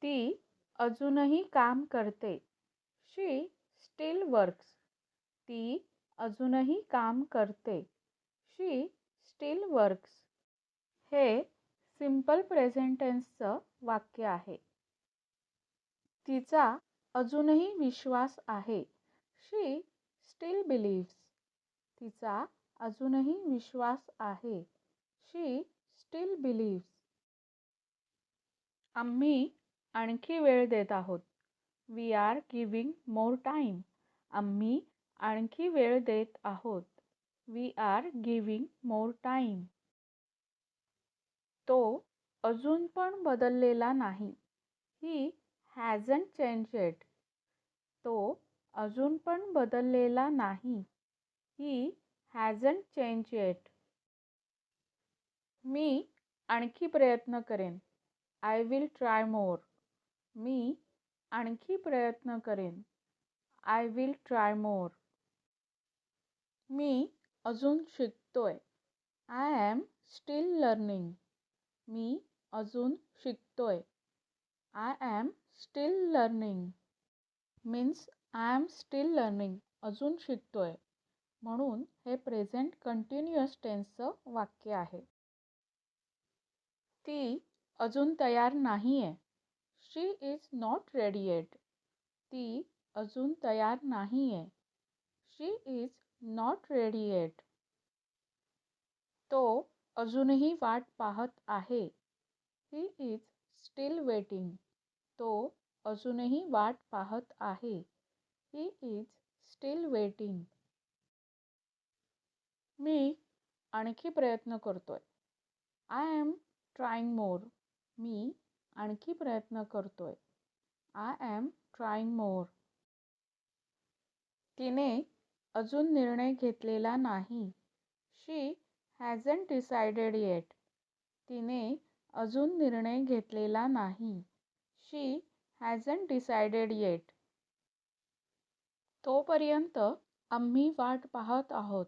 ती अजूनही काम करते. She still works. ती अजूनही काम करते. She still works. हे सिंपल प्रेझेंट टेन्सचं वाक्य आहे. तिचा अजूनही विश्वास आहे. She still believes. तिचा अजूनही विश्वास आहे. She still believes. आम्ही आणखी वेळ देत आहोत. We are giving more time. आम्ही आणखी वेळ देत आहोत. We are giving more time. तो अजून पण बदललेला नाही. He hasn't changed yet. तो अजून पण बदललेला नाही. He hasn't changed eight. मी आणखी प्रयत्न करेन. I will try more. मी आणखी प्रयत्न करेन. I will try more. मी अजून शिकतोय. I am still learning. मी अजून शिकतोय. I am still learning. Means I am still learning. अजून शिकतोय. म्हणून हे प्रेझेंट कंटिन्युअस टेन्सचं वाक्य आहे. ती अजून तयार नाहीये. She is not ready yet. ती अजून तयार नाहीये. She is not ready yet. तो अजूनही वाट पाहत आहे. He is still waiting. तो अजूनही वाट पाहत आहे. He is still waiting. मी आणखी प्रयत्न करतोय. I am trying more. मी आणखी प्रयत्न करतोय. I am trying more. तिने अजून निर्णय घेतलेला नाही. She hasn't decided yet. तिने अजून निर्णय घेतलेला नाही. She hasn't decided eight. तोपर्यंत आम्ही वाट पाहत आहोत.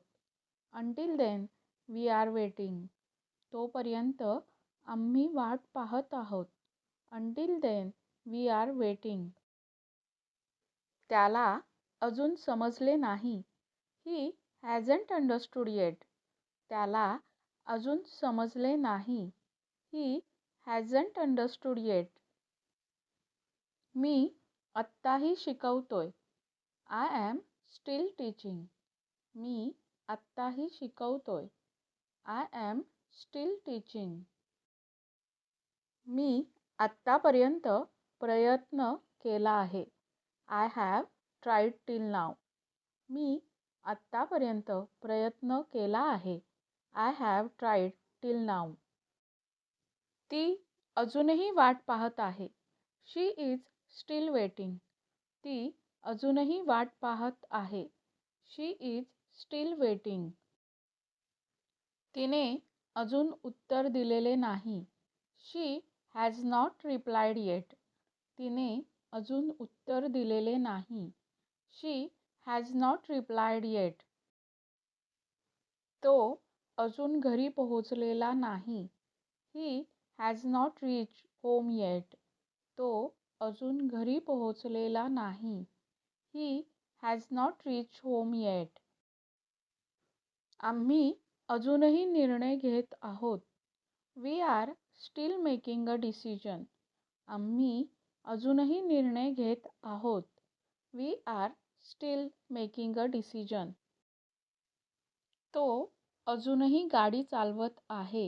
Until then we are waiting. तोपर्यंत आम्ही वाट पाहत आहोत. Until then we are waiting. त्याला अजून समजले नाही. He hasn't understood yet. त्याला अजून समजले नाही. He hasn't understood yet. मी आत्ताही शिकवतोय. I am still teaching. मी आत्ताही शिकवतोय. I am still teaching. मी आत्तापर्यंत प्रयत्न केला आहे. I have tried till now. मी आत्तापर्यंत प्रयत्न केला आहे. I have tried till now. ती अजूनही वाट पाहत आहे. She is still waiting. ती अजूनही वाट पाहत आहे. She is still waiting. तिने अजून उत्तर दिलेले नाही. She has not replied yet. तिने अजून उत्तर दिलेले नाही. She has not replied yet. तो अजून घरी पोहोचलेला नाही. He has not reached home yet. तो अजून घरी पोहोचलेला नाही. He has not reached home yet. आम्ही अजूनही निर्णय घेत आहोत. We are still making a decision. आम्ही अजूनही निर्णय घेत आहोत. We are still making a decision. तो अजूनही गाडी चालवत आहे.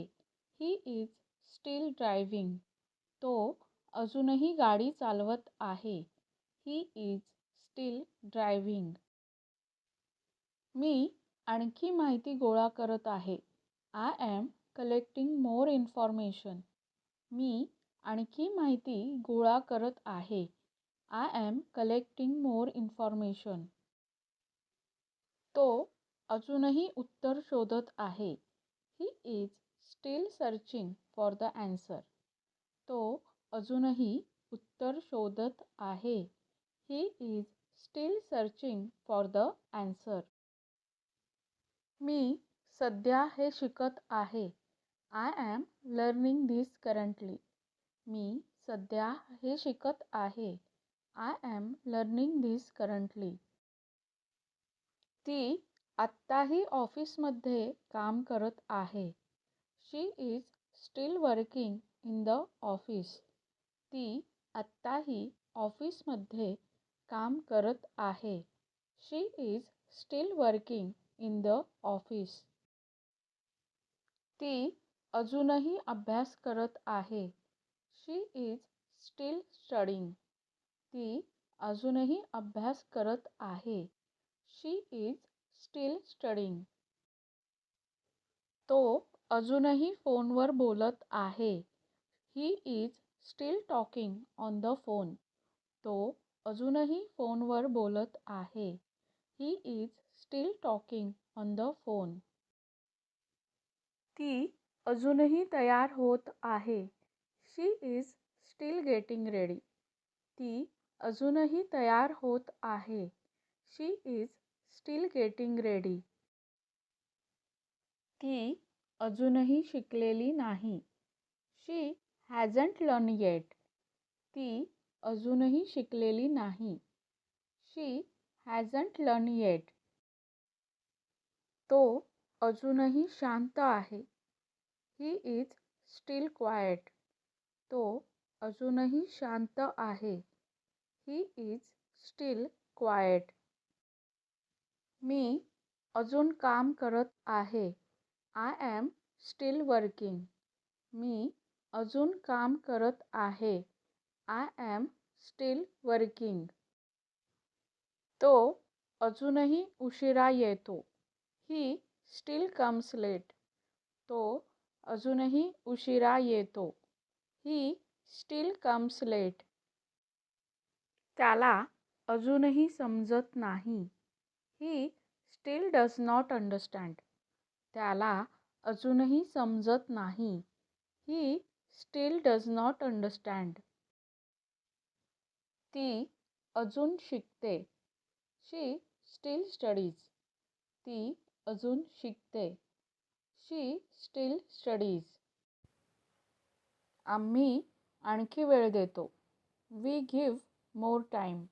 He is still driving. तो अजूनही गाडी चालवत आहे. He is still driving. मी आणखी माहिती गोळा करत आहे. I am collecting more information. मी आणखी माहिती गोळा करत आहे. I am collecting more information. तो अजूनही उत्तर शोधत आहे. He is still searching for the answer. तो अजूनही उत्तर शोधत आहे. He is still searching for the answer. मी सध्या हे शिकत आहे. I am learning this currently. मी सध्या हे शिकत आहे. I am learning this currently. ती आत्ताही ऑफिसमध्ये काम करत आहे. She is still working in the office. ती आत्ताही ऑफिसमध्ये काम करत आहे. She is still working in the office. ती अजूनही अभ्यास करत आहे. She is still studying. ती अजूनही अभ्यास करत आहे. She is still studying. तो अजूनही फोनवर बोलत आहे. He is still talking on the phone. तो अजूनही फोनवर बोलत आहे. He is still talking on the phone. ती अजूनही तयार होत आहे. She is still getting ready. ती अजूनही तयार होत आहे. She is still getting ready. ती अजूनही शिकलेली नाही. She hasn't learn yet. ती अजूनही शिकलेली नाही. She hasn't learn yet. तो अजूनही शांत आहे. He is still quiet. तो अजूनही शांत आहे. He is still quiet. मी अजून काम करत आहे. I am still working. मी अजून काम करत आहे. I am still working. तो अजूनही उशिरा येतो. He still comes late. तो अजूनही उशिरा येतो. He still comes late. त्याला अजूनही समजत नाही. He still does not understand. त्याला अजूनही समजत नाही. He still does not understand. ती अजून शिकते. She still studies. ती अजून शिकते. She still studies. आम्ही आणखी वेळ देतो. We give more time.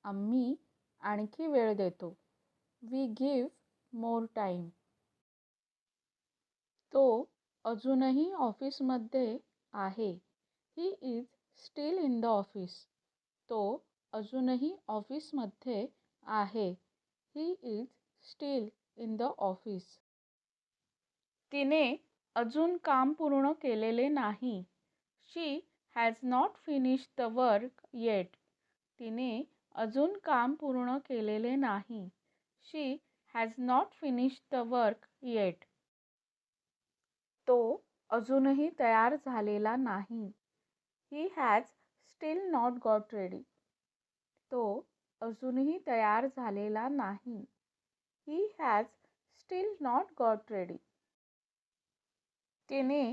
आम्ही आणखी वेळ देतो. We give more time. तो अजूनही ऑफिसमध्ये आहे. He is still in the office. तो अजूनही ऑफिसमध्ये आहे. He is still in the office. तिने अजून काम पूर्ण केलेले नाही. She has not finished the work yet. तिने अजून काम पूर्ण केलेले नाही. She has not finished the work yet. तो अजूनही तयार झालेला नाही. He has still not got ready. तो अजूनही तयार झालेला नाही. He has still not got ready. तिने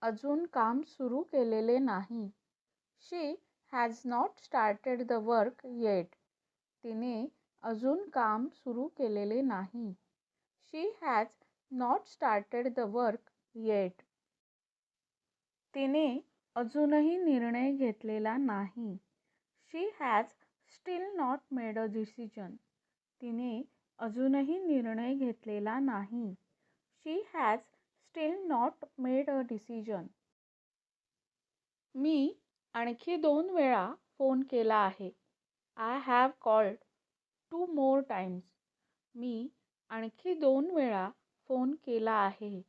अजून काम सुरू केलेले नाही. She has not started the work yet. तिने अजून काम सुरू केलेले नाही. She has not started the work yet. तिने अजूनही निर्णय घेतलेला नाही. She has still not made a decision. तिने अजूनही निर्णय घेतलेला नाही. She has still not made a decision. मी आणखी 2 वेळा फोन केला आहे. I have called 2 more times. मी आणखी 2 वेळा फोन केला आहे.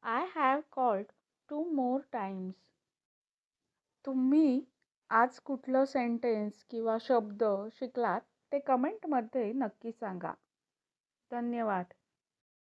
I have called 2 more times. तुम्ही आज कुठलं सेंटेन्स किंवा शब्द शिकलात ते कमेंटमध्ये नक्की सांगा. धन्यवाद.